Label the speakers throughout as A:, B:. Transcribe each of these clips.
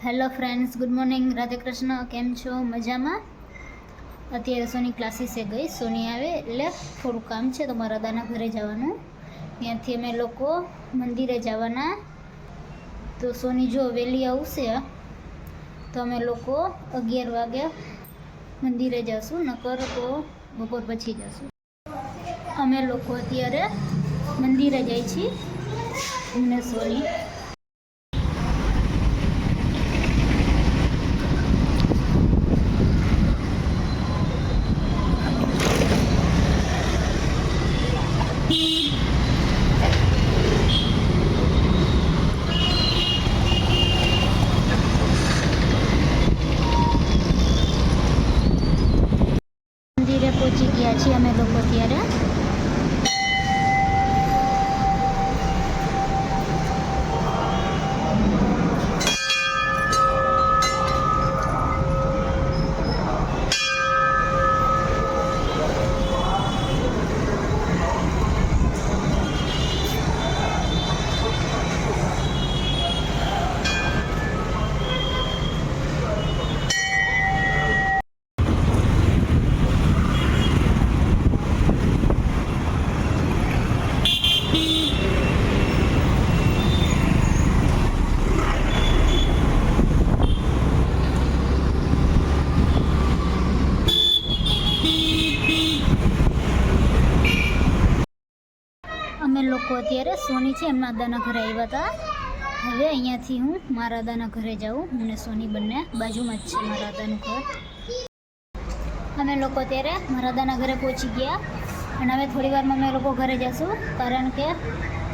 A: Hello friends, good morning. Radhe Krishna. કેમ છો? મજામાં? અત્યારે સોની ક્લાસીસે ગઈ. સોની આવે એટલે થોડું કામ છે તો મારા દાદાના ઘરે જવાનું. ત્યાંથી અમે લોકો મંદિરે જવાના. તો સોની જો વહેલી આવશે તો અમે લોકો 11 વાગે મંદિરે જઈશું, નકર તો બપોર પછી જઈશું. અમે લોકો અત્યારે મંદિરે જઈએ છીએ અને સોની મંદિરે પહોંચી ગયા છીએ અમે લોકો અત્યારે. અમે લોકો અત્યારે સોની છે એમના દાદાના ઘરે આવ્યા હતા. હવે અહીંયાથી હું મારા દાદાના ઘરે જાઉં. હું ને સોની બંને બાજુમાં જ છે મારા દાદાનું ઘર. અમે લોકો અત્યારે મારા દાદાના ઘરે પહોંચી ગયા અને હવે થોડી વારમાં અમે લોકો ઘરે જઈશું, કારણ કે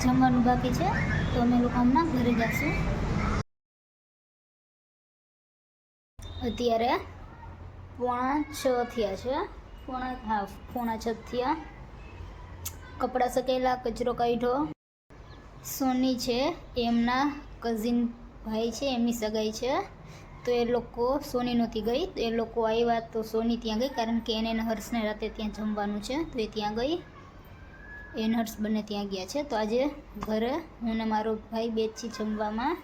A: જમવાનું બાકી છે. તો અમે લોકો હમણાં ઘરે જઈશું. અત્યારે 5:45 થયા છે. 5:45 થયા. કપડાં સકેલા, કચરો કાઢ્યો. સોની છે એમના કઝિન ભાઈ છે, એમની સગાઈ છે. તો એ લોકો, સોની નહોતી ગઈ તો એ લોકો આવ્યા તો સોની ત્યાં ગઈ, કારણ કે એને હર્ષને રાતે ત્યાં જમવાનું છે તો એ ત્યાં ગઈ. એને હર્ષ બંને ત્યાં ગયા છે. તો આજે ઘરે હું ને મારો ભાઈ બે જ છીએ જમવામાં.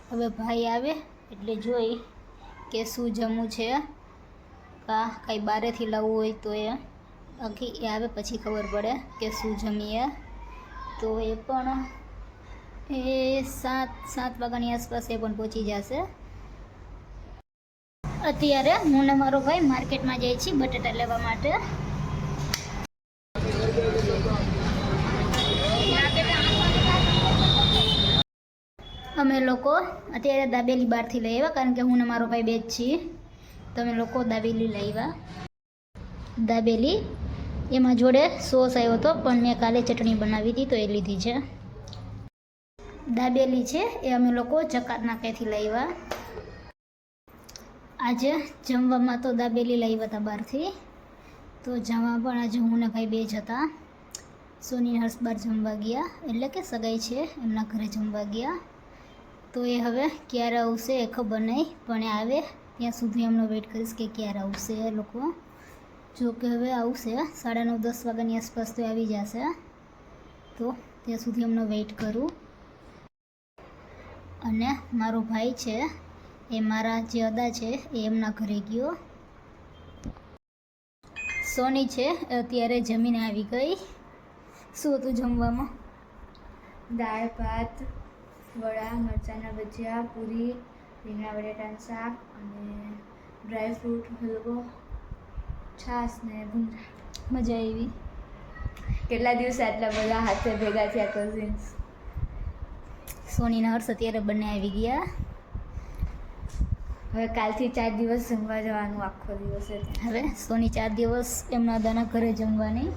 A: હવે ભાઈ આવે એટલે જોઈ કે શું જમવું છે, કાંઈ બહારેથી લાવવું હોય તો એ આવે પછી ખબર પડે કે શું જમીએ. તો એ પણ 7 વાગ્યાની આસપાસ એ પણ પહોંચી જશે. અત્યારે હું ને મારો ભાઈ માર્કેટમાં જઈએ છીએ બટેટા લેવા માટે. અમે લોકો અત્યારે દાબેલી બહારથી લઈ આવ્યા, કારણ કે હું ને મારો ભાઈ બે જ છીએ. તો અમે લોકો દાબેલી લઈ આવ્યા. દાબેલી એમાં જોડે સોસ આવ્યો હતો, પણ મેં કાલે ચટણી બનાવી હતી તો એ લીધી છે. દાબેલી છે એ અમે લોકો જકાત નાકેથી લાવ્યા. આજે જમવામાં તો દાબેલી લાવ્યા હતા બહારથી. તો જમવા પણ આજે હું ને ભાઈ બે જ હતા. સોની હર્ષ બહાર જમવા ગયા, એટલે કે સગાઈ છે એમના ઘરે જમવા ગયા. તો એ હવે ક્યારે આવશે એ ખબર નહીં, પણ એ આવે ત્યાં સુધી એમનો વેઇટ કરીશ કે ક્યારે આવશે એ લોકો. જો કે હવે આવશે 9:30-10 વાગ્યાની આસપાસ તો આવી જશે. તો ત્યાં સુધી એમનો વેઇટ કરું. અને મારો ભાઈ છે એ મારા જે અદા છે એ એમના ઘરે ગયો. સોની છે અત્યારે જમીને આવી ગઈ. શું હતું જમવામાં?
B: દાળ ભાત, વડા, મરચાંના ભજીયા, પૂરી, રીંગણા બટેટાનું શાક અને ડ્રાયફ્રૂટ હલવો, છાશ ને ભૂંગળા.
A: મજા આવી.
B: કેટલા દિવસે આટલા બધા હાથે ભેગા થયા કઝિન્સ.
A: સોનીના હર્ષ અત્યારે બંને આવી ગયા.
B: હવે કાલથી 4 દિવસ જમવા જવાનું, આખો દિવસ.
A: હવે સોની 4 દિવસ એમના દાદાના ઘરે જમવાની.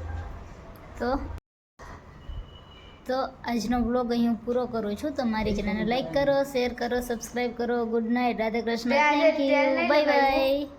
A: તો આજનો વ્લોગ અહીં હું પૂરો કરું છું. તો મારી ચેનલને લાઈક કરો, શેર કરો, સબસ્ક્રાઈબ કરો. Good night. Radhe Krishna. Thank you. Bye bye.